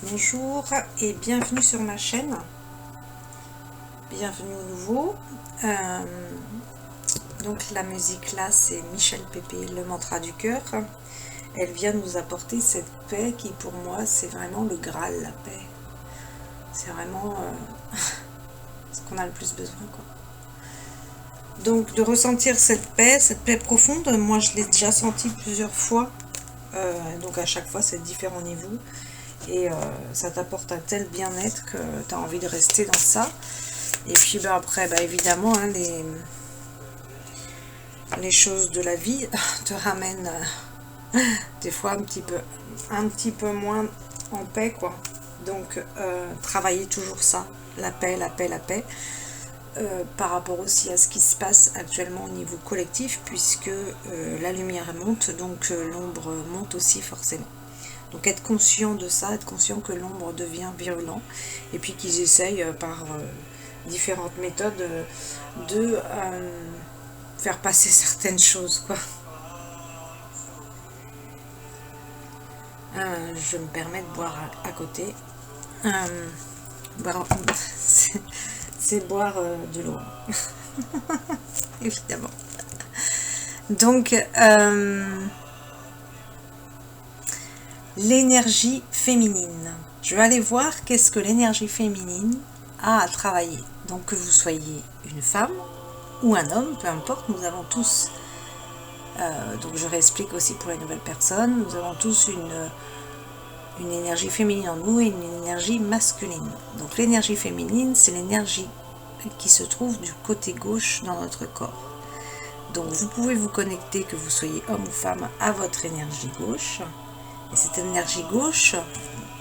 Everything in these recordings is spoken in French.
Bonjour et bienvenue sur ma chaîne. Bienvenue au nouveau. Donc la musique là, c'est Michel Pépé, le mantra du cœur. Elle vient nous apporter cette paix qui pour moi c'est vraiment le Graal, la paix. C'est vraiment ce qu'on a le plus besoin, quoi. Donc de ressentir cette paix profonde, moi je l'ai déjà senti plusieurs fois. Donc à chaque fois c'est différents niveaux. Et ça t'apporte un tel bien-être que tu as envie de rester dans ça. Et puis après, évidemment, hein, les choses de la vie te ramènent des fois un petit peu moins en paix, quoi. Donc, travailler toujours ça, la paix, la paix, la paix. Par rapport aussi à ce qui se passe actuellement au niveau collectif, puisque la lumière monte, donc l'ombre monte aussi forcément. Donc être conscient de ça, être conscient que l'ombre devient virulent, et puis qu'ils essayent par différentes méthodes de faire passer certaines choses, quoi. Je me permets de boire à côté. C'est boire de l'eau, évidemment. Donc, l'énergie féminine. Je vais aller voir qu'est-ce que l'énergie féminine a à travailler. Donc que vous soyez une femme ou un homme, peu importe, nous avons tous, donc je réexplique aussi pour les nouvelles personnes, nous avons tous une énergie féminine en nous et une énergie masculine. Donc l'énergie féminine, c'est l'énergie qui se trouve du côté gauche dans notre corps. Donc vous pouvez vous connecter, que vous soyez homme ou femme, à votre énergie gauche. Et cette énergie gauche,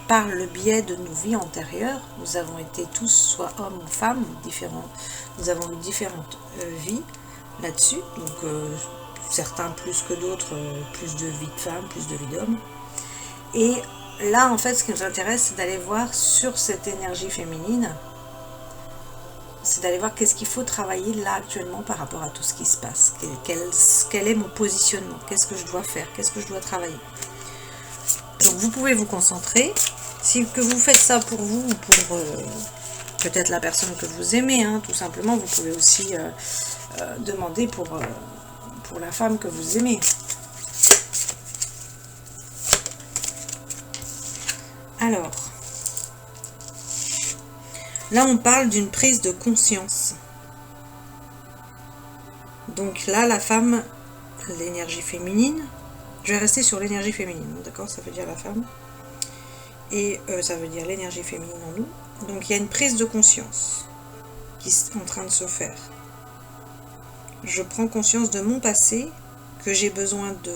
par le biais de nos vies antérieures, nous avons été tous, soit hommes ou femmes, différents. Nous avons eu différentes vies là-dessus. Donc certains plus que d'autres, plus de vie de femme, plus de vie d'homme. Et là, en fait, ce qui nous intéresse, c'est d'aller voir sur cette énergie féminine, c'est d'aller voir qu'est-ce qu'il faut travailler là actuellement par rapport à tout ce qui se passe. Quel est mon positionnement? Qu'est-ce que je dois faire? Qu'est-ce que je dois travailler? Donc vous pouvez vous concentrer. Si que vous faites ça pour vous ou pour peut-être la personne que vous aimez, hein, tout simplement, vous pouvez aussi demander pour la femme que vous aimez. Alors, là on parle d'une prise de conscience. Donc là, la femme, l'énergie féminine, je vais rester sur l'énergie féminine, d'accord? Ça veut dire la femme. Et ça veut dire l'énergie féminine en nous. Donc il y a une prise de conscience qui est en train de se faire. Je prends conscience de mon passé, que j'ai besoin de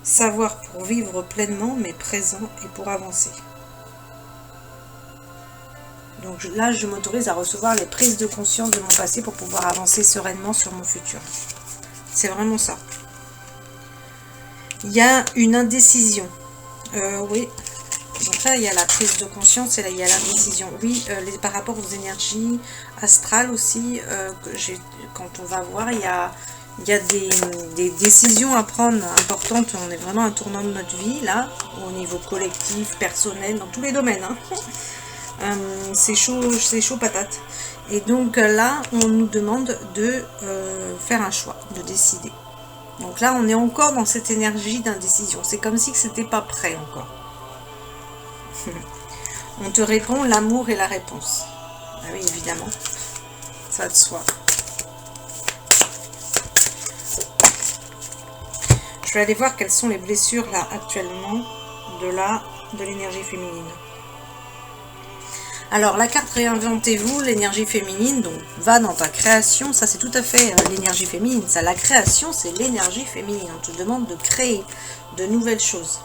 savoir pour vivre pleinement, mais présent et pour avancer. Donc là, je m'autorise à recevoir les prises de conscience de mon passé pour pouvoir avancer sereinement sur mon futur. C'est vraiment ça. Il y a une indécision. Oui. Donc là, il y a la prise de conscience et là, il y a l'indécision. Oui, par rapport aux énergies astrales aussi, quand on va voir, il y a des décisions à prendre importantes. On est vraiment à un tournant de notre vie, là, au niveau collectif, personnel, dans tous les domaines. Hein. C'est chaud patate. Et donc là, on nous demande de faire un choix, de décider. Donc là, on est encore dans cette énergie d'indécision. C'est comme si c'était pas prêt encore. On te répond l'amour et la réponse. Ah oui, évidemment. Ça va de soi. Je vais aller voir quelles sont les blessures là actuellement de l'énergie féminine. Alors, la carte réinventez-vous, l'énergie féminine, donc va dans ta création, ça c'est tout à fait l'énergie féminine. Ça, la création, c'est l'énergie féminine. On te demande de créer de nouvelles choses.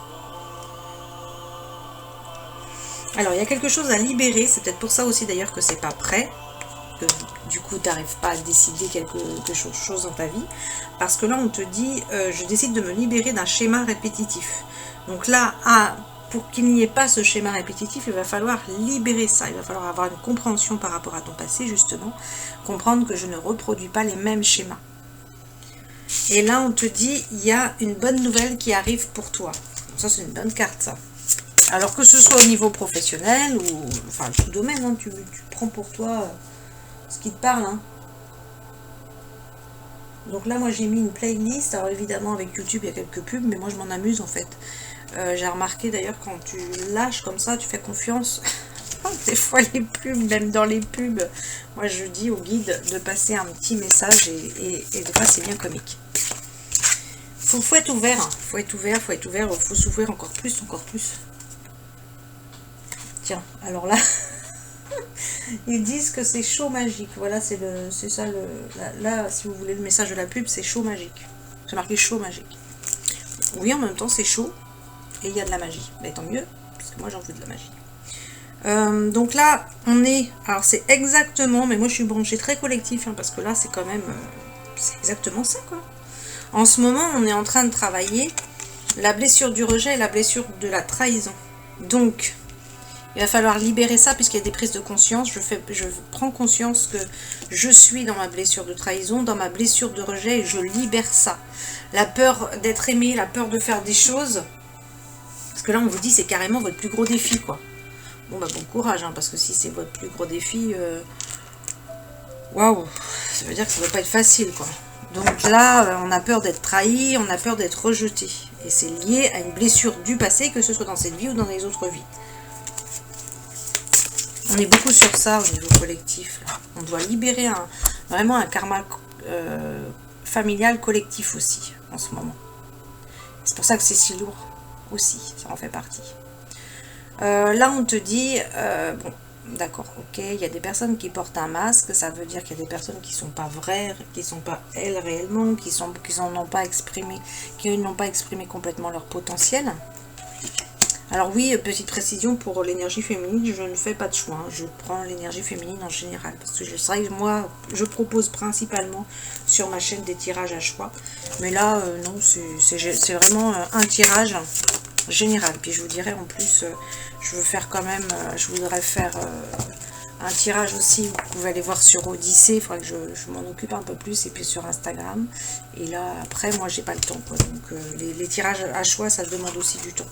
Alors, il y a quelque chose à libérer, c'est peut-être pour ça aussi d'ailleurs que c'est pas prêt, que du coup, tu n'arrives pas à décider quelque chose dans ta vie. Parce que là, on te dit, je décide de me libérer d'un schéma répétitif. Donc là, pour qu'il n'y ait pas ce schéma répétitif, il va falloir libérer ça. Il va falloir avoir une compréhension par rapport à ton passé, justement. Comprendre que je ne reproduis pas les mêmes schémas. Et là, on te dit, il y a une bonne nouvelle qui arrive pour toi. Ça, c'est une bonne carte, ça. Alors que ce soit au niveau professionnel ou enfin tout domaine, hein, tu prends pour toi ce qui te parle. Hein. Donc là, moi j'ai mis une playlist. Alors évidemment avec YouTube il y a quelques pubs, mais moi je m'en amuse en fait. J'ai remarqué d'ailleurs quand tu lâches comme ça, tu fais confiance. Des fois les pubs, même dans les pubs, moi je dis au guide de passer un petit message et des fois c'est bien comique. Faut être ouvert, hein. Faut être ouvert, faut s'ouvrir encore plus, encore plus. Tiens, alors là, ils disent que c'est chaud magique. Voilà, c'est ça là, si vous voulez le message de la pub, c'est chaud magique. C'est marqué chaud magique. Oui, en même temps c'est chaud et il y a de la magie. Mais tant mieux, parce que moi j'en veux de la magie. Donc là, on est... Alors c'est exactement... Mais moi je suis branchée très collectif, hein, parce que là c'est quand même... c'est exactement ça, quoi. En ce moment, on est en train de travailler la blessure du rejet et la blessure de la trahison. Donc, il va falloir libérer ça, puisqu'il y a des prises de conscience. Je prends conscience que je suis dans ma blessure de trahison, dans ma blessure de rejet, et je libère ça. La peur d'être aimé, la peur de faire des choses... Parce que là, on vous dit, c'est carrément votre plus gros défi, quoi. Bon, bah bon courage, hein, parce que si c'est votre plus gros défi, waouh, ça veut dire que ça ne va pas être facile, quoi. Donc là, on a peur d'être trahi, on a peur d'être rejeté. Et c'est lié à une blessure du passé, que ce soit dans cette vie ou dans les autres vies. On est beaucoup sur ça au niveau collectif. Là. On doit libérer vraiment un karma familial collectif aussi, en ce moment. C'est pour ça que c'est si lourd aussi, ça en fait partie. Là, on te dit, bon, d'accord, ok, il y a des personnes qui portent un masque, ça veut dire qu'il y a des personnes qui ne sont pas vraies, qui ne sont pas elles réellement, qui n'ont pas exprimé complètement leur potentiel. Alors oui, petite précision pour l'énergie féminine, je ne fais pas de choix, hein, je prends l'énergie féminine en général, parce que moi, je propose principalement sur ma chaîne des tirages à choix, mais là, non, c'est vraiment un tirage général. Puis je vous dirais en plus, je veux faire quand même, je voudrais faire un tirage aussi, vous pouvez aller voir sur Odyssée, il faudrait que je m'en occupe un peu plus, et puis sur Instagram. Et là, après, moi, j'ai pas le temps, quoi. Donc les tirages à choix, ça demande aussi du temps.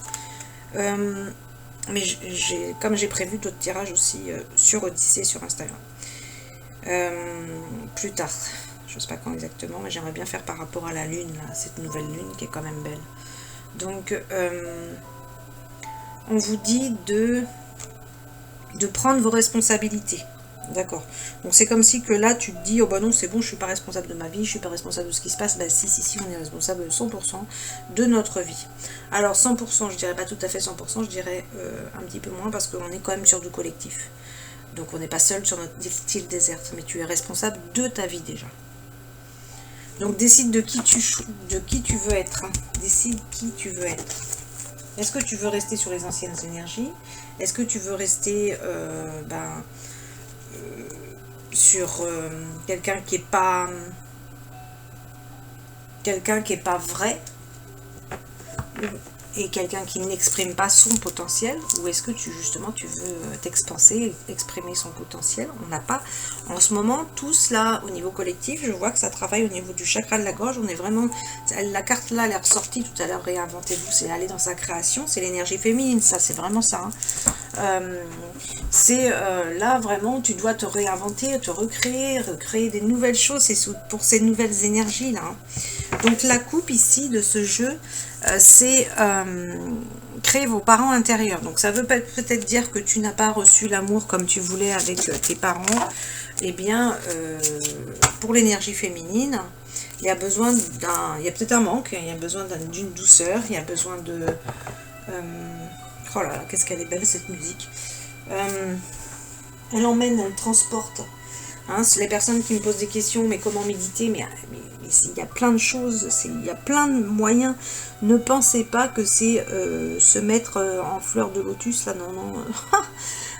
Mais comme j'ai prévu d'autres tirages aussi sur Odyssée, sur Instagram. Plus tard, je sais pas quand exactement, mais j'aimerais bien faire par rapport à la lune, là, cette nouvelle lune qui est quand même belle. Donc, on vous dit de prendre vos responsabilités. D'accord. Donc, c'est comme si que là, tu te dis, oh bah non, c'est bon, je suis pas responsable de ma vie, je suis pas responsable de ce qui se passe. Bah si, on est responsable de 100% de notre vie. Alors, 100%, je dirais pas tout à fait 100%, je dirais un petit peu moins, parce qu'on est quand même sur du collectif. Donc, on n'est pas seul sur notre île déserte, mais tu es responsable de ta vie déjà. Donc décide de qui tu veux être. Hein. Décide qui tu veux être. Est-ce que tu veux rester sur les anciennes énergies? Est-ce que tu veux rester sur quelqu'un qui est pas vrai et quelqu'un qui n'exprime pas son potentiel, ou est-ce que tu veux t'expanser, exprimer son potentiel? On n'a pas, en ce moment, tous là, au niveau collectif, je vois que ça travaille au niveau du chakra de la gorge, on est vraiment, la carte là, elle est ressortie tout à l'heure, réinventez-vous, c'est aller dans sa création, c'est l'énergie féminine, ça, c'est vraiment ça. Hein. Là, vraiment, tu dois te réinventer, te recréer des nouvelles choses, c'est pour ces nouvelles énergies là. Hein. Donc la coupe ici de ce jeu, c'est créer vos parents intérieurs. Donc ça veut peut-être dire que tu n'as pas reçu l'amour comme tu voulais avec tes parents. Eh bien, pour l'énergie féminine, il y a besoin il y a peut-être un manque, il y a besoin d'une douceur, il y a besoin de... oh là là, qu'est-ce qu'elle est belle cette musique. Elle emmène, elle transporte. Hein, les personnes qui me posent des questions, mais comment méditer, mais il y a plein de choses, il y a plein de moyens. Ne pensez pas que c'est se mettre en fleur de lotus, là, non, non.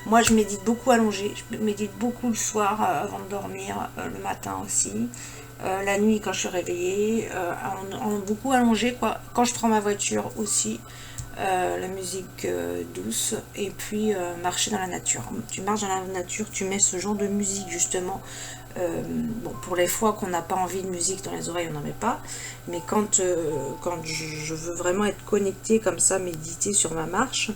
Moi, je médite beaucoup allongée, je médite beaucoup le soir avant de dormir, le matin aussi, la nuit quand je suis réveillée, beaucoup allongée, quoi. Quand je prends ma voiture aussi. La musique douce, et puis marcher dans la nature. Tu marches dans la nature, tu mets ce genre de musique justement. Bon, pour les fois qu'on n'a pas envie de musique dans les oreilles, on n'en met pas, mais quand je veux vraiment être connectée comme ça, méditer sur ma marche,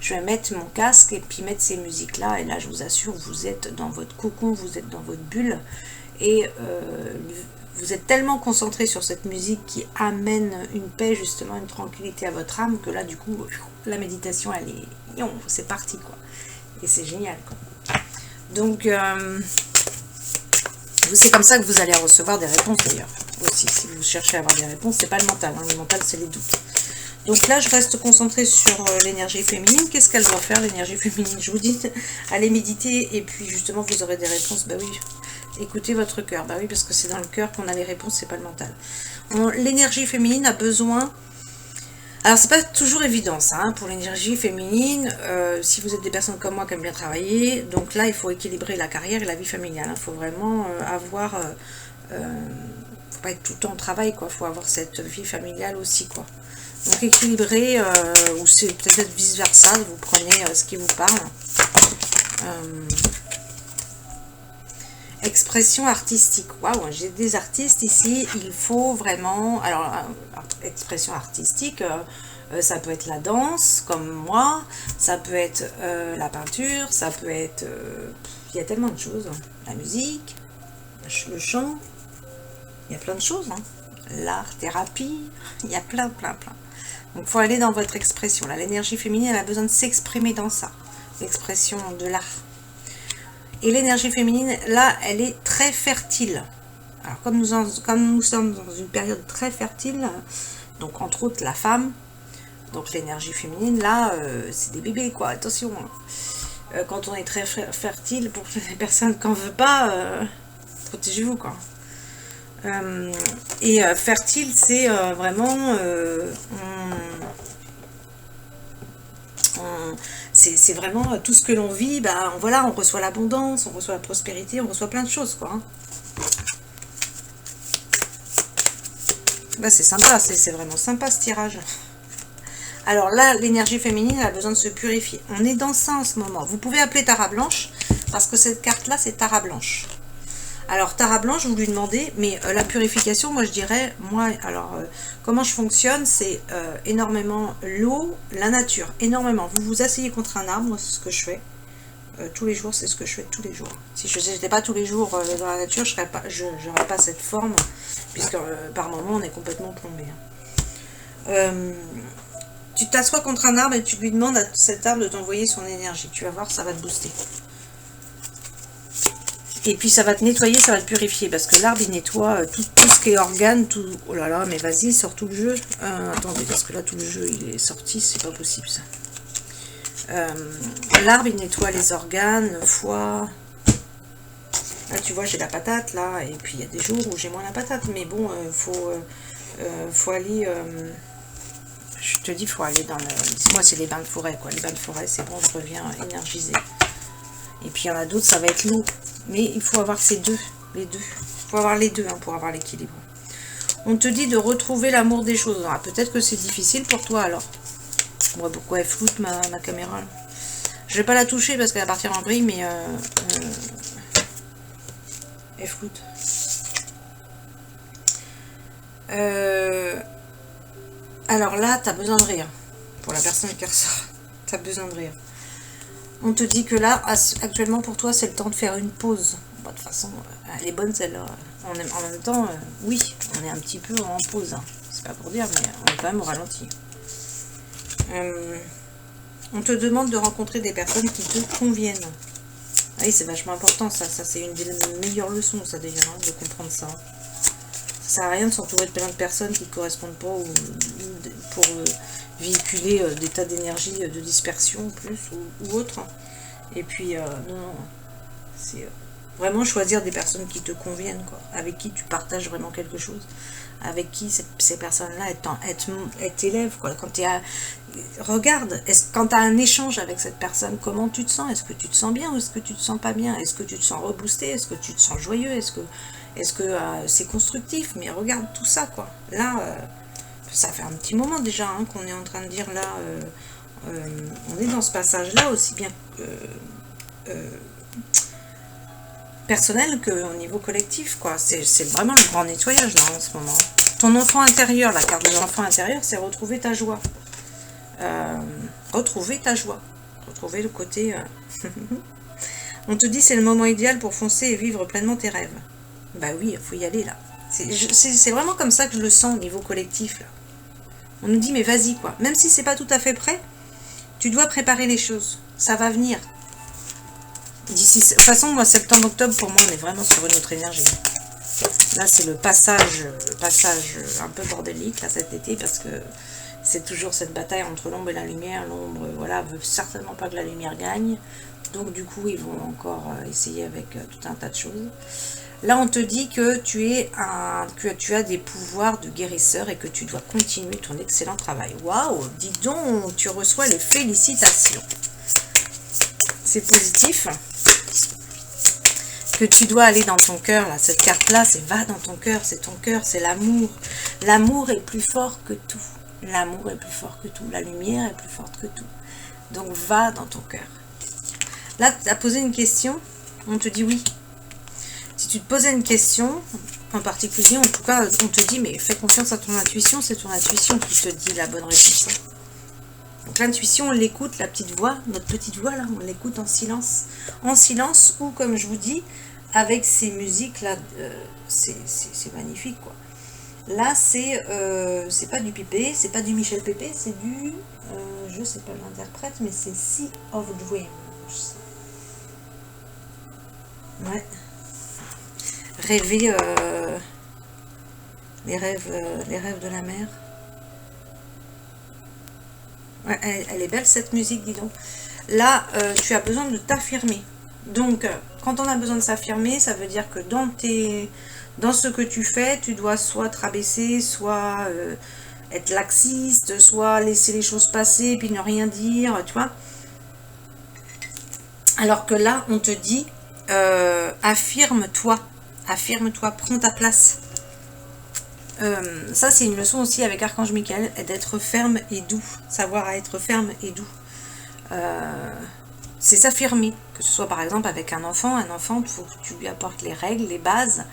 je vais mettre mon casque et puis mettre ces musiques-là. Et là, je vous assure, vous êtes dans votre cocon, vous êtes dans votre bulle. Et vous êtes tellement concentré sur cette musique qui amène une paix, justement, une tranquillité à votre âme, que là, du coup, la méditation, elle est... c'est parti, quoi. Et c'est génial, quoi. Donc, c'est comme ça que vous allez recevoir des réponses, d'ailleurs. Aussi, si vous cherchez à avoir des réponses, c'est pas le mental. Hein. Le mental, c'est les doutes. Donc là, je reste concentrée sur l'énergie féminine. Qu'est-ce qu'elle doit faire, l'énergie féminine? Je vous dis, allez méditer et puis justement, vous aurez des réponses. Bah oui, écoutez votre cœur. Bah oui, parce que c'est dans le cœur qu'on a les réponses, c'est pas le mental. L'énergie féminine a besoin... Alors, c'est pas toujours évident, ça, hein, pour l'énergie féminine. Si vous êtes des personnes comme moi qui aiment bien travailler, donc là, il faut équilibrer la carrière et la vie familiale. Il faut vraiment avoir... faut pas être tout le temps au travail, quoi. Il faut avoir cette vie familiale aussi, quoi. Donc équilibrer, ou c'est peut-être vice-versa, vous prenez ce qui vous parle. Expression artistique. Waouh, j'ai des artistes ici, il faut vraiment... Alors, expression artistique, ça peut être la danse, comme moi, ça peut être la peinture, ça peut être... il y a tellement de choses. La musique, le chant, il y a plein de choses. Hein. L'art, thérapie, il y a plein. Donc, il faut aller dans votre expression. Là, l'énergie féminine, elle a besoin de s'exprimer dans ça. L'expression de l'art. Et l'énergie féminine, là, elle est très fertile. Alors, comme nous sommes dans une période très fertile, donc entre autres la femme, donc l'énergie féminine, là, c'est des bébés, quoi. Attention. Quand on est très fertile, pour les personnes qui n'en veulent pas, protégez-vous, quoi. Fertile, c'est vraiment... c'est vraiment tout ce que l'on vit, ben, voilà, on reçoit l'abondance, on reçoit la prospérité, on reçoit plein de choses, quoi. Hein. Ben, c'est sympa, c'est vraiment sympa ce tirage. Alors là, l'énergie féminine elle a besoin de se purifier. On est dans ça en ce moment. Vous pouvez appeler Tara Blanche, parce que cette carte-là, c'est Tara Blanche. Alors, Tara Blanche, vous lui demandez, mais la purification, moi je dirais, comment je fonctionne, c'est énormément l'eau, la nature, énormément. Vous vous asseyez contre un arbre, moi c'est ce que je fais, tous les jours, c'est ce que je fais tous les jours. Si je n'étais pas tous les jours dans la nature, je n'aurais pas cette forme, puisque par moment on est complètement plombé. Tu t'assois contre un arbre et tu lui demandes à cet arbre de t'envoyer son énergie. Tu vas voir, ça va te booster. Et puis ça va te nettoyer, ça va te purifier, parce que l'arbre il nettoie tout ce qui est organe, tout... Oh là là, mais vas-y, sors tout le jeu. Attendez, parce que là tout le jeu il est sorti, c'est pas possible ça. L'arbre il nettoie les organes, le foie. Là tu vois j'ai la patate là, et puis il y a des jours où j'ai moins la patate, mais bon, faut aller... je te dis, faut aller dans le... Moi c'est les bains de forêt, quoi. Les bains de forêt, c'est bon, je reviens énergisé. Et puis il y en a d'autres, ça va être l'eau. Mais il faut avoir ces deux, les deux. Il faut avoir les deux hein, pour avoir l'équilibre. On te dit de retrouver l'amour des choses. Peut-être que c'est difficile pour toi alors. Moi, pourquoi elle floute ma caméra là. Je vais pas la toucher parce qu'elle va partir en vrille, mais elle floute. Alors là, tu as besoin de rire. Pour la personne qui ressort, tu as besoin de rire. On te dit que là, actuellement pour toi, c'est le temps de faire une pause. Bon, de toute façon, elle est bonne celle-là. En même temps, oui, on est un petit peu en pause. Hein. C'est pas pour dire, mais on est quand même au ralenti. On te demande de rencontrer des personnes qui te conviennent. Ah oui, c'est vachement important, ça c'est une des meilleures leçons, ça déjà, hein, de comprendre ça. Ça sert à rien de s'entourer de plein de personnes qui ne correspondent pas pour véhiculer des tas d'énergie de dispersion plus ou autre. Et puis non, c'est vraiment choisir des personnes qui te conviennent, quoi, avec qui tu partages vraiment quelque chose, avec qui ces personnes-là t'élèvent, quoi. Quand regarde, quand tu as un échange avec cette personne, comment tu te sens? Est-ce que tu te sens bien ou est-ce que tu te sens pas bien? Est-ce que tu te sens reboosté? Est-ce que tu te sens joyeux? Est-ce que c'est constructif? Mais regarde tout ça, quoi. Là, ça fait un petit moment déjà hein, qu'on est en train de dire là, on est dans ce passage-là aussi bien personnel qu'au niveau collectif, quoi. C'est vraiment le grand nettoyage là en ce moment. Ton enfant intérieur, la carte de l'enfant intérieur, c'est retrouver ta joie. Retrouver ta joie. retrouver le côté... On te dit c'est le moment idéal pour foncer et vivre pleinement tes rêves. Bah oui, il faut y aller là. C'est vraiment comme ça que je le sens au niveau collectif là. On nous dit mais vas-y quoi. Même si c'est pas tout à fait prêt, tu dois préparer les choses. Ça va venir. D'ici, de toute façon, moi, septembre-octobre, pour moi, on est vraiment sur une autre énergie. Là, c'est le passage un peu bordélique, là, cet été, parce que c'est toujours cette bataille entre l'ombre et la lumière. L'ombre, voilà, veut certainement pas que la lumière gagne. Donc, du coup, ils vont encore essayer avec tout un tas de choses. Là, on te dit que que tu as des pouvoirs de guérisseur et que tu dois continuer ton excellent travail. Waouh, dis donc, tu reçois les félicitations. C'est positif. Que tu dois aller dans ton cœur, là, cette carte-là, c'est va dans ton cœur, c'est ton cœur, c'est l'amour. L'amour est plus fort que tout. L'amour est plus fort que tout. La lumière est plus forte que tout. Donc, va dans ton cœur. Là, tu as posé une question, on te dit oui. Si tu te posais une question, en particulier, en tout cas, on te dit, mais fais confiance à ton intuition, c'est ton intuition qui te dit la bonne réponse. Donc l'intuition, on l'écoute, la petite voix, notre petite voix, là, on l'écoute en silence. En silence, ou comme je vous dis, avec ces musiques-là, c'est magnifique, quoi. Là, c'est pas du Pépé, c'est pas du Michel Pépé, c'est du... je sais pas l'interprète, mais c'est Sea of Dreams. Ouais. Rêver les rêves de la mer. Ouais, elle est belle cette musique, dis donc. Là, tu as besoin de t'affirmer. Donc, quand on a besoin de s'affirmer, ça veut dire que dans ce que tu fais, tu dois soit te rabaisser, soit être laxiste, soit laisser les choses passer, puis ne rien dire, tu vois. Alors que là, on te dit, affirme-toi. Affirme-toi, prends ta place. Ça, c'est une leçon aussi avec Archange Michael, d'être ferme et doux. Savoir être ferme et doux. C'est s'affirmer. Que ce soit par exemple avec un enfant, il faut que tu lui apportes les règles, les bases.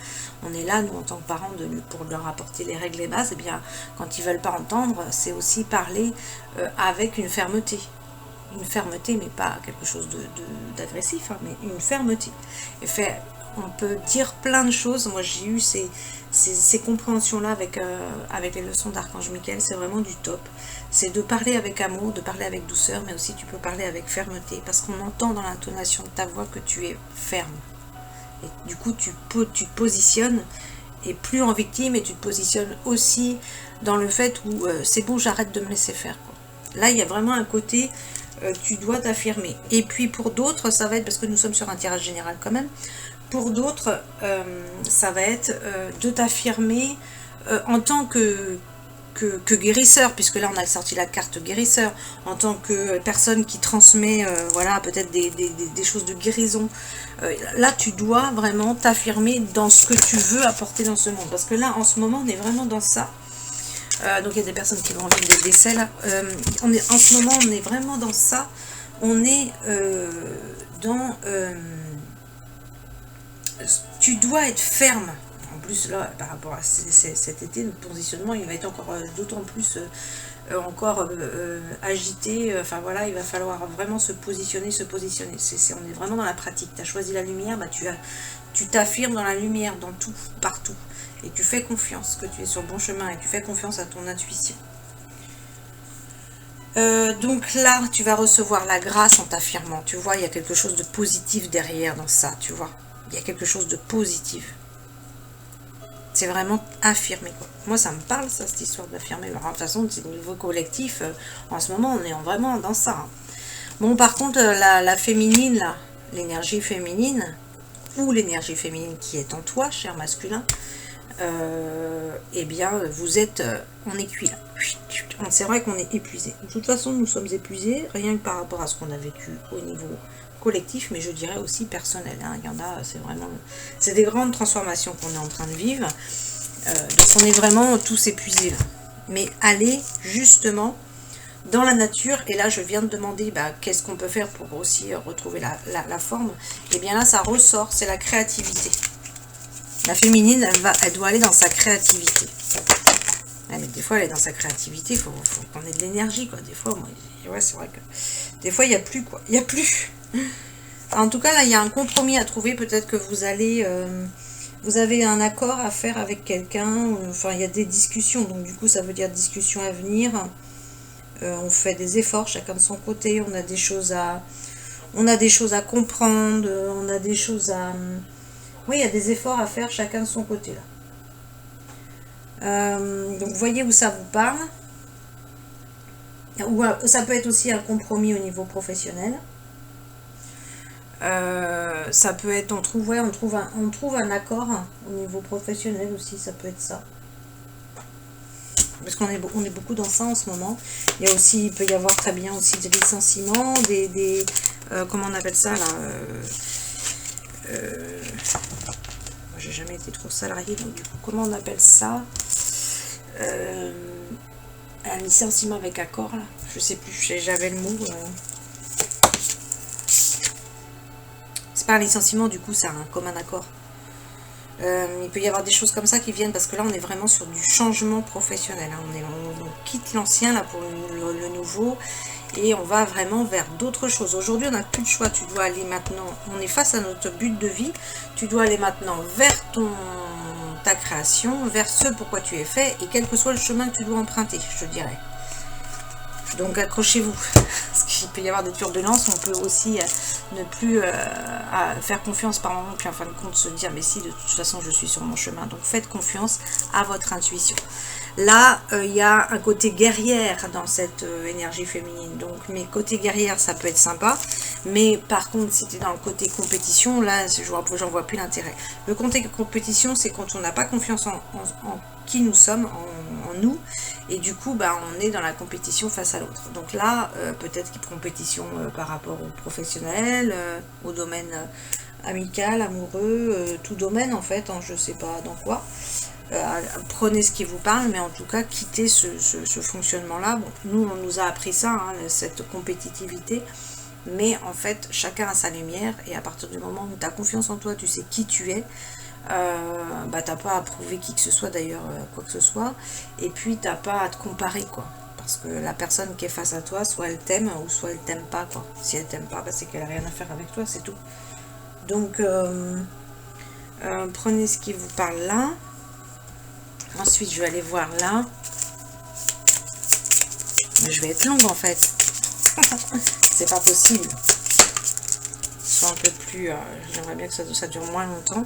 On est là, nous, en tant que parents, pour leur apporter les règles, les bases. Et bien, quand ils ne veulent pas entendre, c'est aussi parler avec une fermeté. Une fermeté, mais pas quelque chose d'agressif, hein, mais une fermeté. Et on peut dire plein de choses. Moi, j'ai eu ces compréhensions-là avec les leçons d'Archange Michael. C'est vraiment du top. C'est de parler avec amour, de parler avec douceur, mais aussi tu peux parler avec fermeté, parce qu'on entend dans l'intonation de ta voix que tu es ferme. Et du coup, tu te positionnes, et plus en victime, et tu te positionnes aussi dans le fait où c'est bon, j'arrête de me laisser faire, quoi. Là, il y a vraiment un côté... tu dois t'affirmer. Et puis pour d'autres, ça va être, parce que nous sommes sur un tirage général quand même, pour d'autres, ça va être de t'affirmer en tant que guérisseur, puisque là on a sorti la carte guérisseur, en tant que personne qui transmet voilà, peut-être des choses de guérison. Là tu dois vraiment t'affirmer dans ce que tu veux apporter dans ce monde, parce que là en ce moment on est vraiment dans ça. Donc il y a des personnes qui vont vivre des décès là. En ce moment on est vraiment dans ça. On est dans... tu dois être ferme. En plus là, par rapport à cet été, notre positionnement il va être encore d'autant plus agité. Enfin voilà, il va falloir vraiment se positionner. On est vraiment dans la pratique. Tu as choisi la lumière, bah, tu t'affirmes dans la lumière, dans tout, partout. Et tu fais confiance que tu es sur le bon chemin et tu fais confiance à ton intuition. Donc là, tu vas recevoir la grâce en t'affirmant. Tu vois, il y a quelque chose de positif derrière dans ça, tu vois. Il y a quelque chose de positif. C'est vraiment affirmer, quoi. Moi, ça me parle, ça, cette histoire d'affirmer. De toute façon, c'est au niveau collectif. En ce moment, on est vraiment dans ça. Hein. Bon, par contre, la féminine, là, l'énergie féminine, ou l'énergie féminine qui est en toi, cher masculin, eh bien, vous êtes, on est cuit là. C'est vrai qu'on est épuisé. De toute façon, nous sommes épuisés, rien que par rapport à ce qu'on a vécu au niveau collectif, mais je dirais aussi personnel. Hein. Il y en a, c'est des grandes transformations qu'on est en train de vivre. Donc, on est vraiment tous épuisés là. Mais allez justement dans la nature, et là, je viens de demander bah, qu'est-ce qu'on peut faire pour aussi retrouver la forme. Et bien là, ça ressort, c'est la créativité. La féminine, elle doit aller dans sa créativité. Mais des fois, elle est dans sa créativité, il faut qu'on ait de l'énergie, quoi. Des fois, moi, ouais, c'est vrai que des fois, il n'y a plus, quoi. Il n'y a plus. En tout cas, là, il y a un compromis à trouver. Peut-être que vous allez... vous avez un accord à faire avec quelqu'un. Enfin, il y a des discussions. Donc, du coup, ça veut dire discussion à venir. On fait des efforts, chacun de son côté. On a des choses à... On a des choses à comprendre. On a des choses à... Oui, il y a des efforts à faire chacun de son côté, là. Donc, voyez où ça vous parle. Ou ça peut être aussi un compromis au niveau professionnel. Ça peut être, on trouve un accord au niveau professionnel aussi, ça peut être ça. Parce qu'on est beaucoup dans ça en ce moment. Il y a aussi, il peut y avoir très bien aussi des licenciements, comment on appelle ça là moi, j'ai jamais été trop salarié, donc du coup, comment on appelle ça un licenciement avec accord là. Je sais plus, j'avais le mot. C'est pas un licenciement, du coup, c'est un commun accord. Il peut y avoir des choses comme ça qui viennent, parce que là, on est vraiment sur du changement professionnel. Hein. On quitte l'ancien, là, pour le nouveau, et on va vraiment vers d'autres choses. Aujourd'hui, on n'a plus de choix. Tu dois aller maintenant, on est face à notre but de vie, tu dois aller maintenant vers ta création, vers ce pourquoi tu es fait, et quel que soit le chemin que tu dois emprunter, je dirais. Donc accrochez-vous, parce qu'il peut y avoir des turbulences, on peut aussi ne plus faire confiance par moment, puis en fin de compte se dire mais si de toute façon je suis sur mon chemin, donc faites confiance à votre intuition. Là, il y a un côté guerrière dans cette énergie féminine, donc mais côté guerrière ça peut être sympa, mais par contre si tu es dans le côté compétition, là j'en vois plus l'intérêt. Le côté compétition, c'est quand on n'a pas confiance en qui nous sommes, en nous, et du coup bah, on est dans la compétition face à l'autre. Donc là, peut-être qu'il y a compétition par rapport au professionnel, au domaine amical, amoureux, tout domaine en fait, hein, je sais pas dans quoi. Prenez ce qui vous parle, mais en tout cas quittez ce fonctionnement-là. Bon, nous on nous a appris ça, hein, cette compétitivité, mais en fait chacun a sa lumière, et à partir du moment où tu as confiance en toi, tu sais qui tu es, bah t'as pas à prouver qui que ce soit d'ailleurs, quoi que ce soit, et puis t'as pas à te comparer quoi, parce que la personne qui est face à toi, soit elle t'aime ou soit elle t'aime pas quoi. Si elle t'aime pas, bah, c'est qu'elle a rien à faire avec toi, c'est tout. Donc prenez ce qui vous parle là. Ensuite je vais aller voir là, mais je vais être longue en fait. C'est pas possible. Soit un peu plus, j'aimerais bien que ça dure moins longtemps.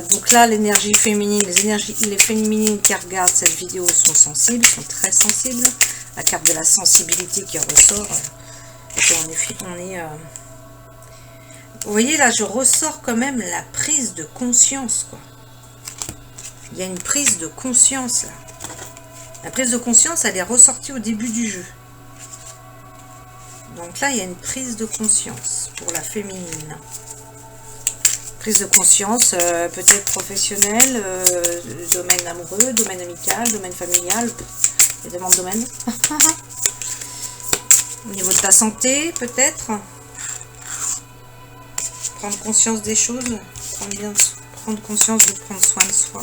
Donc là, l'énergie féminine, les féminines qui regardent cette vidéo sont sensibles, sont très sensibles. La carte de la sensibilité qui ressort. Vous voyez là, je ressors quand même la prise de conscience, quoi. Il y a une prise de conscience là. La prise de conscience, elle est ressortie au début du jeu. Donc là, il y a une prise de conscience pour la féminine. Prise de conscience, peut-être professionnelle, domaine amoureux, domaine amical, domaine familial, il y a tellement de domaines. Au niveau de ta santé, peut-être. Prendre conscience des choses, prendre conscience de prendre soin de soi.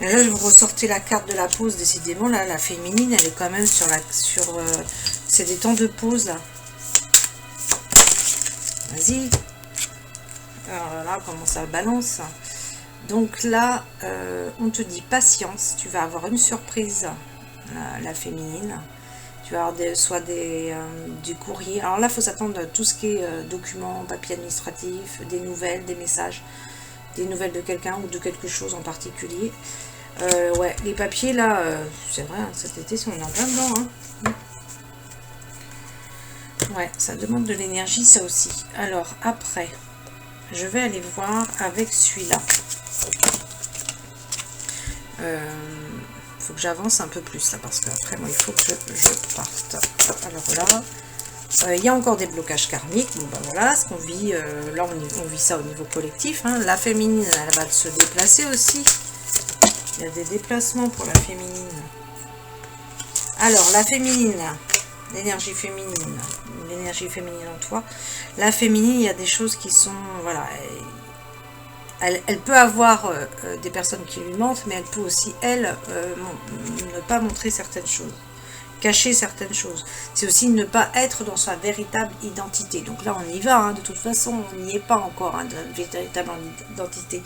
Et là, je vous ressortais la carte de la pause, décidément, là, la féminine, elle est quand même c'est des temps de pause, là. Vas-y. Alors là, comment ça balance. Donc là, on te dit patience, tu vas avoir une surprise, la féminine. Tu vas avoir soit du courrier. Alors là, il faut s'attendre à tout ce qui est documents, papiers administratifs, des nouvelles, des messages, des nouvelles de quelqu'un ou de quelque chose en particulier. Ouais, les papiers là, c'est vrai, hein, cet été, on est en plein dedans. Hein. Ouais, ça demande de l'énergie, ça aussi. Alors, après, je vais aller voir avec celui-là. Faut que j'avance un peu plus là, parce qu'après, moi, il faut que je parte. Alors là, il y a encore des blocages karmiques. Bon, ben voilà, ce qu'on vit, là, on vit ça au niveau collectif. Hein. La féminine, elle va se déplacer aussi. Il y a des déplacements pour la féminine. Alors, la féminine, l'énergie féminine en toi. La féminine, il y a des choses qui sont, voilà, Elle peut avoir des personnes qui lui mentent, mais elle peut aussi, elle, ne pas montrer certaines choses, cacher certaines choses. C'est aussi ne pas être dans sa véritable identité. Donc là, on y va, hein, de toute façon, on n'y est pas encore, hein, de notre véritable identité,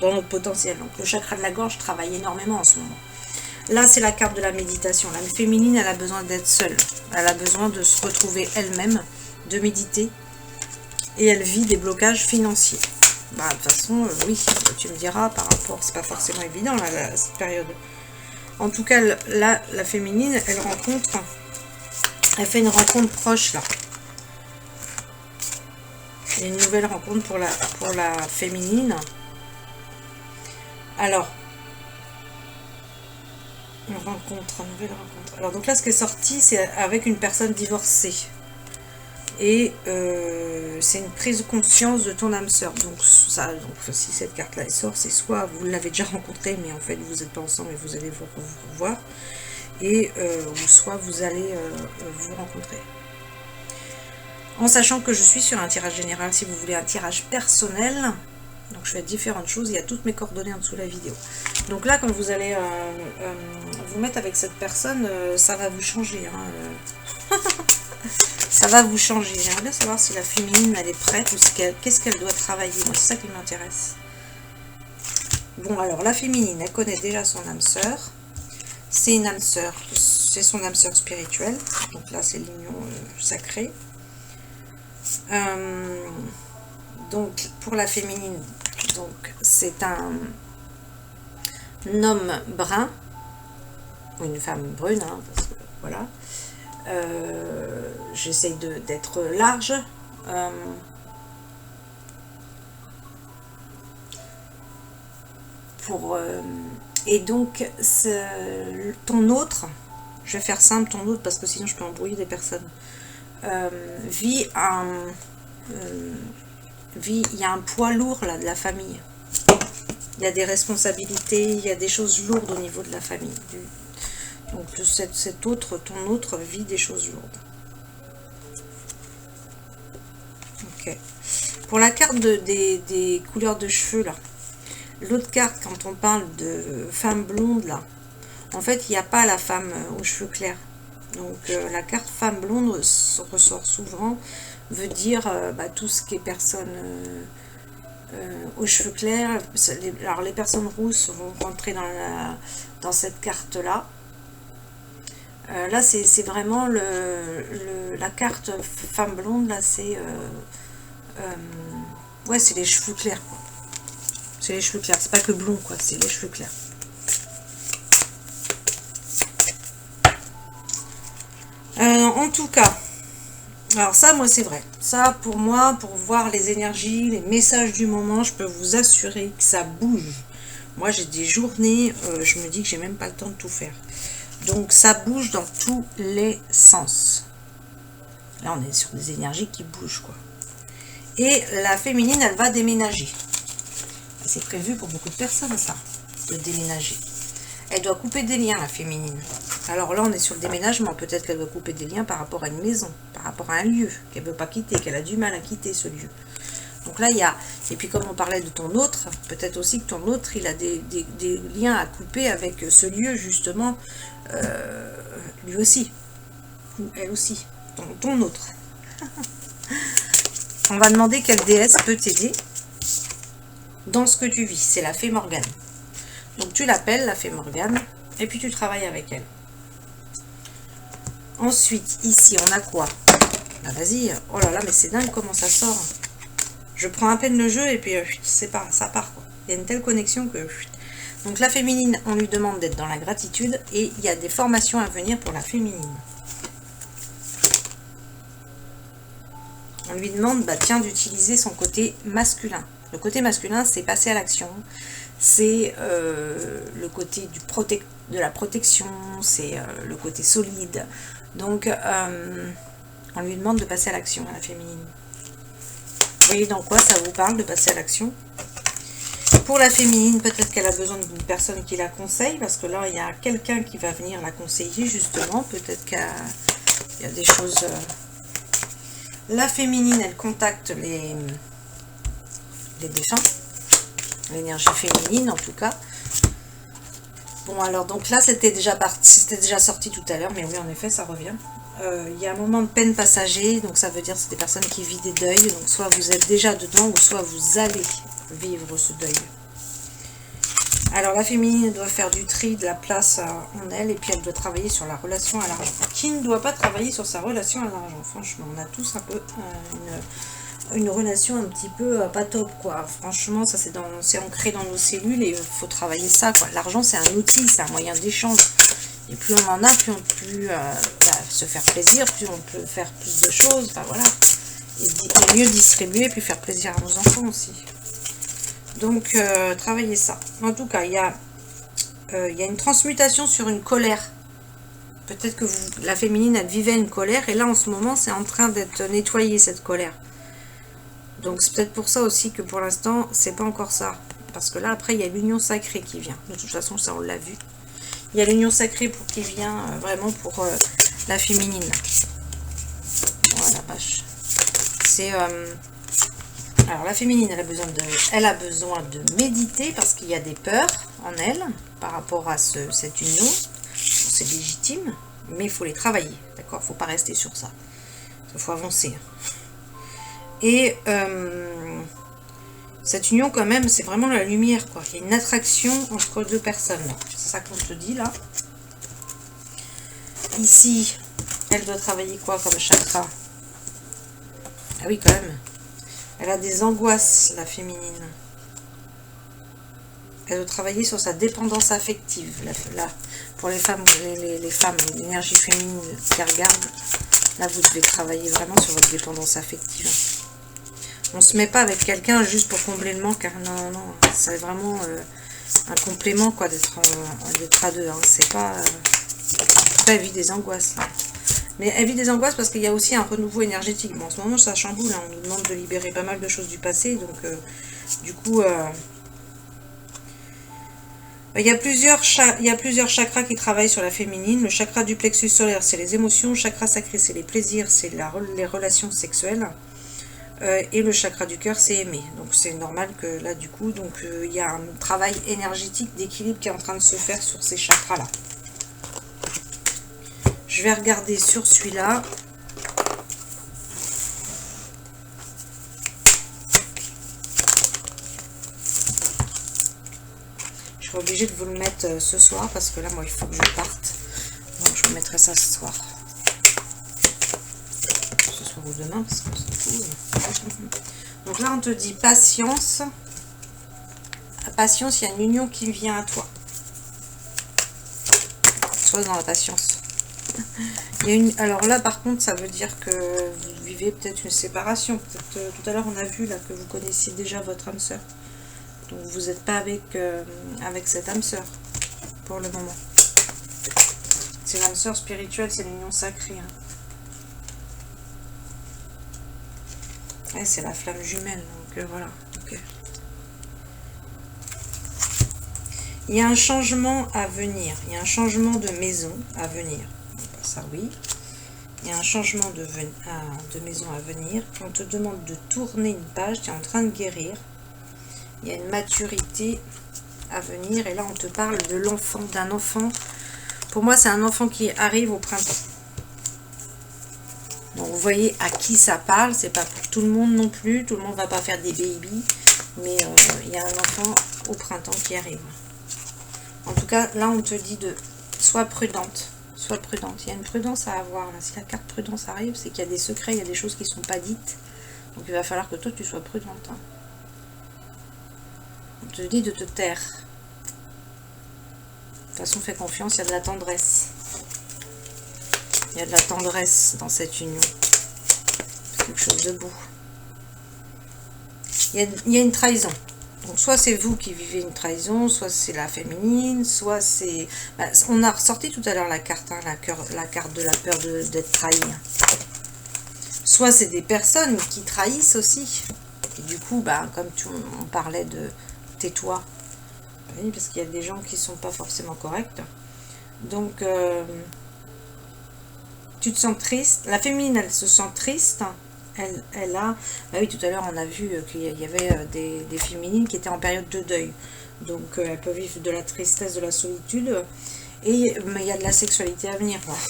dans notre potentiel. Donc le chakra de la gorge travaille énormément en ce moment. Là, c'est la carte de la méditation. La féminine, elle a besoin d'être seule. Elle a besoin de se retrouver elle-même, de méditer. Et elle vit des blocages financiers. Bah, de toute façon, oui, tu me diras par rapport, c'est pas forcément évident là, cette période. En tout cas, là, la féminine, elle fait une rencontre proche là. Il y a une nouvelle rencontre pour la féminine. Alors, une nouvelle rencontre. Alors, donc là, ce qui est sorti, c'est avec une personne divorcée. Et c'est une prise de conscience de ton âme sœur. Donc si cette carte là sort, c'est soit vous l'avez déjà rencontré, mais en fait vous n'êtes pas ensemble et vous allez vous revoir, et ou soit vous allez vous rencontrer. En sachant que je suis sur un tirage général, si vous voulez un tirage personnel, donc je fais différentes choses, il y a toutes mes coordonnées en dessous de la vidéo. Donc là, quand vous allez vous mettre avec cette personne, ça va vous changer, hein, ça va vous changer. J'aimerais bien savoir si la féminine, elle est prête ou qu'est-ce qu'elle doit travailler. Moi, c'est ça qui m'intéresse. Bon, alors, la féminine, elle connaît déjà son âme sœur. C'est une âme sœur, c'est son âme sœur spirituelle. Donc là, c'est l'union sacrée. Donc, pour la féminine, donc c'est un homme brun, ou une femme brune, hein, parce que voilà. J'essaye d'être large. Et donc ton autre, je vais faire simple, ton autre parce que sinon je peux embrouiller des personnes, il y a un poids lourd là de la famille, il y a des responsabilités, il y a des choses lourdes au niveau de la famille. Donc ton autre vit des choses lourdes. Ok. Pour la carte des couleurs de cheveux là, l'autre carte, quand on parle de femme blonde là, en fait il n'y a pas la femme aux cheveux clairs. Donc la carte femme blonde ressort souvent, veut dire tout ce qui est personne aux cheveux clairs. Alors les personnes rousses vont rentrer dans cette carte là. Là, c'est vraiment la carte femme blonde, là, c'est ouais, c'est les cheveux clairs, quoi. C'est les cheveux clairs, c'est pas que blond, quoi, c'est les cheveux clairs. En tout cas, alors ça, moi, c'est vrai. Ça, pour moi, pour voir les énergies, les messages du moment, je peux vous assurer que ça bouge. Moi, j'ai des journées, je me dis que j'ai même pas le temps de tout faire. Donc ça bouge dans tous les sens. Là on est sur des énergies qui bougent, quoi. Et la féminine, elle va déménager. C'est prévu pour beaucoup de personnes ça, de déménager. Elle doit couper des liens, la féminine. Alors là on est sur le déménagement. Peut-être qu'elle doit couper des liens par rapport à une maison, par rapport à un lieu qu'elle ne veut pas quitter, qu'elle a du mal à quitter ce lieu. Donc là il y a, et puis comme on parlait de ton autre, peut-être aussi que ton autre il a des liens à couper avec ce lieu justement, lui aussi, ou elle aussi, ton autre. On va demander quelle déesse peut t'aider dans ce que tu vis. C'est la fée Morgane. Donc tu l'appelles la fée Morgane et puis tu travailles avec elle. Ensuite ici on a quoi? Ah vas-y, oh là là mais c'est dingue comment ça sort. Je prends à peine le jeu et puis ça part, quoi. Il y a une telle connexion que... Donc la féminine, on lui demande d'être dans la gratitude et il y a des formations à venir pour la féminine. On lui demande, tiens, d'utiliser son côté masculin. Le côté masculin, c'est passer à l'action. C'est le côté de la protection, c'est le côté solide. Donc, on lui demande de passer à l'action, à la féminine. Vous voyez dans quoi ça vous parle de passer à l'action? Pour la féminine, peut-être qu'elle a besoin d'une personne qui la conseille, parce que là, il y a quelqu'un qui va venir la conseiller, justement. Peut-être qu'il y a des choses... La féminine, elle contacte les défunts. l'énergie féminine en tout cas. Bon, alors donc là c'était déjà sorti tout à l'heure, mais oui, en effet ça revient. Il y a un moment de peine passager, donc ça veut dire que c'est des personnes qui vivent des deuils, donc soit vous êtes déjà dedans ou soit vous allez vivre ce deuil. Alors la féminine doit faire du tri, de la place en elle, et puis elle doit travailler sur la relation à l'argent. Qui ne doit pas travailler sur sa relation à l'argent? Franchement, on a tous un peu une relation un petit peu pas top, quoi. Franchement, ça c'est ancré dans nos cellules et il faut travailler ça, quoi. L'argent c'est un outil, c'est un moyen d'échange. Et plus on en a, plus on peut se faire plaisir, plus on peut faire plus de choses, enfin voilà. Et mieux distribuer, puis faire plaisir à nos enfants aussi. Donc, travaillez ça. En tout cas, il y a une transmutation sur une colère. Peut-être que la féminine, elle vivait une colère, et là, en ce moment, c'est en train d'être nettoyé, cette colère. Donc, c'est peut-être pour ça aussi que pour l'instant, c'est pas encore ça. Parce que là, après, il y a l'union sacrée qui vient. De toute façon, ça, on l'a vu. Il y a l'union sacrée qui vient vraiment pour la féminine. Voilà, la vache. C'est... alors la féminine, elle a besoin de méditer parce qu'il y a des peurs en elle par rapport à cette union. C'est légitime, mais il faut les travailler, d'accord? Il ne faut pas rester sur ça. Il faut avancer. Et cette union, quand même, c'est vraiment la lumière, quoi. Il y a une attraction entre deux personnes. C'est ça qu'on te dit, là. Ici, elle doit travailler quoi comme chakra? Ah oui, quand même. Elle a des angoisses, la féminine. Elle doit travailler sur sa dépendance affective. Là, pour les femmes, l'énergie féminine qui regarde, là, vous devez travailler vraiment sur votre dépendance affective. On ne se met pas avec quelqu'un juste pour combler le manque. Hein. Non, non, c'est vraiment un complément, quoi, d'être à deux. Hein. C'est pas... elle vit des angoisses. Là. Mais elle vit des angoisses parce qu'il y a aussi un renouveau énergétique. Bon, en ce moment, ça chamboule. Hein. On nous demande de libérer pas mal de choses du passé. Donc, du coup, il y a plusieurs chakras qui travaillent sur la féminine. Le chakra du plexus solaire, c'est les émotions. Le chakra sacré, c'est les plaisirs, c'est les relations sexuelles. Et le chakra du cœur, c'est aimer. Donc, c'est normal que là, du coup, il y a un travail énergétique d'équilibre qui est en train de se faire sur ces chakras-là. Je vais regarder sur celui-là. Je serai obligée de vous le mettre ce soir parce que là, moi, il faut que je parte. Donc, je vous mettrai ça ce soir. Ce soir ou demain parce que c'est cool. Donc là, on te dit patience. La patience, il y a une union qui vient à toi. Sois dans la patience. Alors là, par contre, ça veut dire que vous vivez peut-être une séparation. Peut-être tout à l'heure, on a vu là que vous connaissiez déjà votre âme sœur. Donc vous n'êtes pas avec cette âme sœur pour le moment. C'est l'âme sœur spirituelle, c'est l'union sacrée. Hein. Ouais, c'est la flamme jumelle. Donc voilà. Okay. Il y a un changement à venir. Il y a un changement de maison à venir. Ça oui, il y a un changement de maison à venir. On te demande de tourner une page, tu es en train de guérir. Il y a une maturité à venir. Et là, on te parle de l'enfant, d'un enfant. Pour moi, c'est un enfant qui arrive au printemps. Donc, vous voyez à qui ça parle. C'est pas pour tout le monde non plus. Tout le monde ne va pas faire des babies. Mais il y a un enfant au printemps qui arrive. En tout cas, là, on te dit de sois prudente. Sois prudente. Il y a une prudence à avoir. Là. Si la carte prudence arrive, c'est qu'il y a des secrets, il y a des choses qui ne sont pas dites. Donc il va falloir que toi, tu sois prudente. Hein. On te dit de te taire. De toute façon, fais confiance, il y a de la tendresse. Il y a de la tendresse dans cette union. C'est quelque chose de beau. Il y a une trahison. Donc, soit c'est vous qui vivez une trahison, soit c'est la féminine, soit c'est... Bah, on a ressorti tout à l'heure la carte, hein, la carte de la peur d'être trahi. Soit c'est des personnes qui trahissent aussi. Et du coup, bah, comme on parlait de tais-toi, oui, parce qu'il y a des gens qui ne sont pas forcément corrects. Donc, tu te sens triste. La féminine, elle se sent triste. elle a... Bah oui, tout à l'heure, on a vu qu'il y avait des féminines qui étaient en période de deuil. Donc, elles peuvent vivre de la tristesse, de la solitude. Mais il y a de la sexualité à venir. Voilà.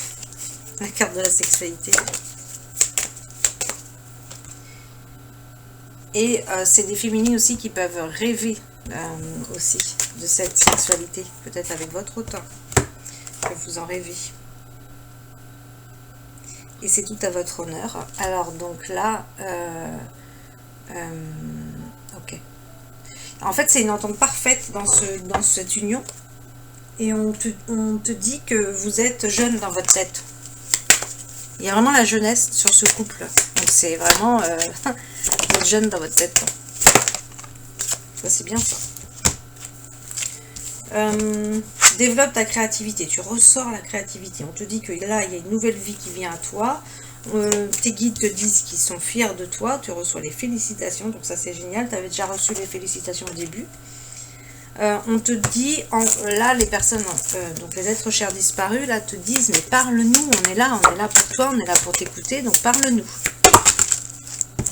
La carte de la sexualité. Et c'est des féminines aussi qui peuvent rêver aussi de cette sexualité. Peut-être avec votre auteur. Que vous en rêvez. Et c'est tout à votre honneur. Alors donc là, ok. En fait, c'est une entente parfaite dans cette union. Et on te dit que vous êtes jeune dans votre tête. Il y a vraiment la jeunesse sur ce couple. Donc c'est vraiment vous êtes jeune dans votre tête. Ça c'est bien ça. Développe ta créativité, tu ressors la créativité, on te dit que là il y a une nouvelle vie qui vient à toi, tes guides te disent qu'ils sont fiers de toi, tu reçois les félicitations, donc ça c'est génial, tu avais déjà reçu les félicitations au début. On te dit, là les personnes, donc les êtres chers disparus, là te disent mais parle-nous, on est là pour toi, on est là pour t'écouter, donc parle-nous.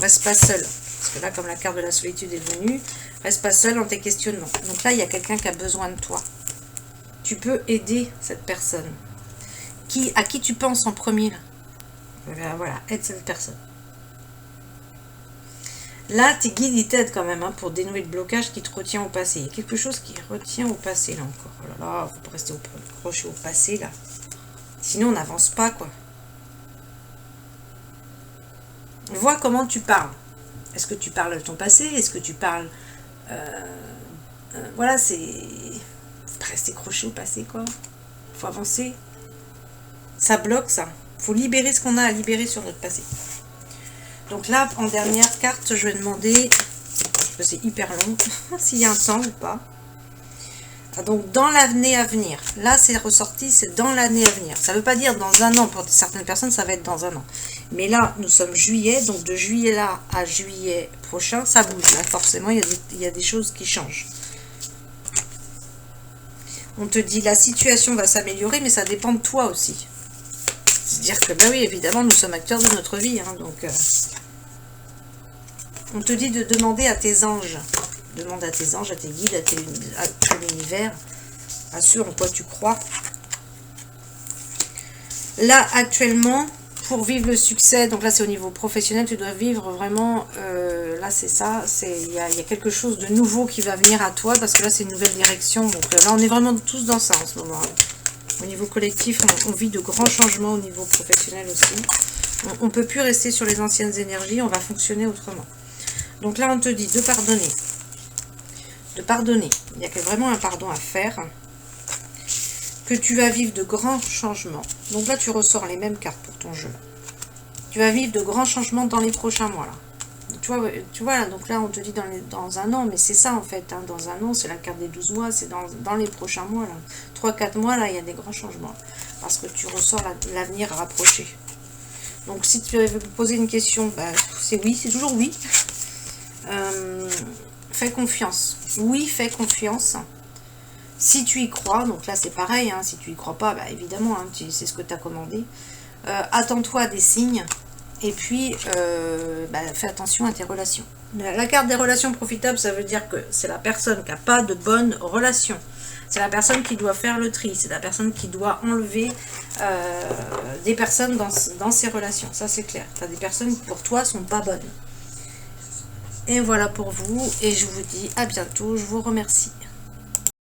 Reste pas seul, parce que là comme la carte de la solitude est venue, reste pas seul dans tes questionnements. Donc là, il y a quelqu'un qui a besoin de toi. Tu peux aider cette personne. À qui tu penses en premier là. Voilà, aide cette personne. Là, tes guides, ils t'aident quand même pour dénouer le blocage qui te retient au passé. Il y a quelque chose qui retient au passé, là encore. Oh là là, faut pas rester accroché au passé, là. Sinon, on n'avance pas, quoi. Vois comment tu parles. Est-ce que tu parles de ton passé? Est-ce que tu parles... voilà, c'est... Faut pas rester accroché au passé, quoi. Faut avancer. Ça bloque, ça. Faut libérer ce qu'on a à libérer sur notre passé. Donc là, en dernière carte, je vais demander... Parce que c'est hyper long. S'il y a un temps ou pas. Donc, dans l'année à venir. Là, c'est ressorti, c'est dans l'année à venir. Ça ne veut pas dire dans un an. Pour certaines personnes, ça va être dans un an. Mais là, nous sommes juillet. Donc, de juillet là à juillet prochain, ça bouge. Là, forcément, il y a des choses qui changent. On te dit, la situation va s'améliorer, mais ça dépend de toi aussi. C'est-à-dire que, ben oui, évidemment, nous sommes acteurs de notre vie. Hein, donc, on te dit de demander à tes anges. Demande à tes anges, à tes guides, à tout l'univers, à ceux en quoi tu crois. Là, actuellement, pour vivre le succès, donc là c'est au niveau professionnel, tu dois vivre vraiment, là c'est ça, il y a quelque chose de nouveau qui va venir à toi, parce que là c'est une nouvelle direction, donc là on est vraiment tous dans ça en ce moment. Au niveau collectif, on vit de grands changements au niveau professionnel aussi. On ne peut plus rester sur les anciennes énergies, on va fonctionner autrement. Donc là on te dit de pardonner. De pardonner. Il y a vraiment un pardon à faire. Que tu vas vivre de grands changements. Donc là, tu ressors les mêmes cartes pour ton jeu. Tu vas vivre de grands changements dans les prochains mois. Là. Tu vois là, donc là, on te dit dans un an, mais c'est ça en fait. Hein, dans un an, c'est la carte des 12 mois, c'est dans les prochains mois. 3-4 mois, là, il y a des grands changements. Parce que tu ressors l'avenir rapproché. Donc si tu veux poser une question, bah, c'est oui, c'est toujours oui. Fais confiance. Oui, fais confiance. Si tu y crois, donc là c'est pareil, hein, si tu y crois pas, bah, évidemment, hein, c'est ce que tu as commandé. Attends-toi à des signes. Et puis, bah, fais attention à tes relations. La carte des relations profitables, ça veut dire que c'est la personne qui n'a pas de bonnes relations. C'est la personne qui doit faire le tri. C'est la personne qui doit enlever des personnes dans ses relations. Ça c'est clair. Tu as des personnes qui pour toi sont pas bonnes. Et voilà pour vous, et je vous dis à bientôt, je vous remercie.